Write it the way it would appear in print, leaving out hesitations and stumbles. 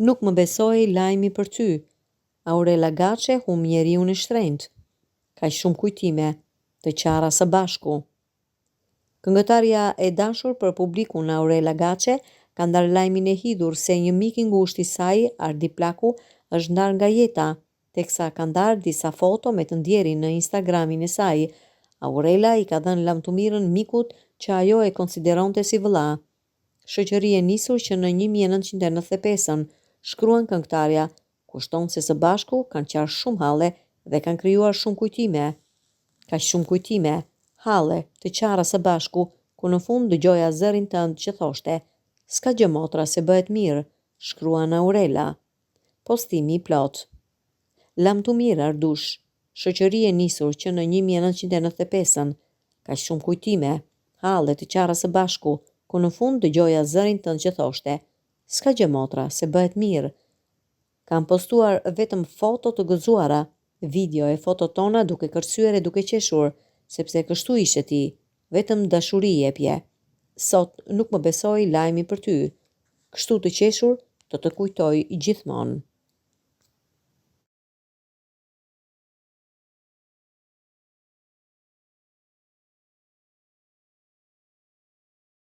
Nuk më besoi lajmi për ty. Aurela Gaçe humb njeriun e shtrenjtë. Kaq shumë kujtime, të qara së bashku. Këngëtarja e dashur për publikun Aurela Gaçe ka ndarë lajmin e hidhur se një mik i ngushtë i saj, Ardi Plaku, është ndarë nga jeta, teksa ka ndarë disa foto me të ndjerin në Instagramin e saj. Aurela i ka dhënë lamtumirën mikut që ajo e konsideronte si vëlla. Shoqëri e nisur që në 1995-ën, shkruan këngëtarja, kushton se së bashku kanë qarë shumë halle dhe kanë krijuar shumë kujtime. Ka shumë kujtime, halle, të qara së bashku, ku në fund dëgjoja zërin tënd që thoshte, s'ka gjë motra se bëhet mirë, shkruan Aurela. Postimi i plot. Lamtumir Ardush, shoqëri e nisur që në 1995-ën, ka shumë kujtime, halle, të qara së bashku, ku në fund dëgjoja zërin tënd që thoshte, s'ka gjë motra se bëhet mirë. Kam postuar vetëm foto të gëzuara, video e foto tona duke kërcyer e duke qeshur, sepse kështu ishe ti, vetëm dashuri jepje. Sot nuk më besoi lajmi për ty. Kështu të qeshur, do të kujtoj gjithmonë.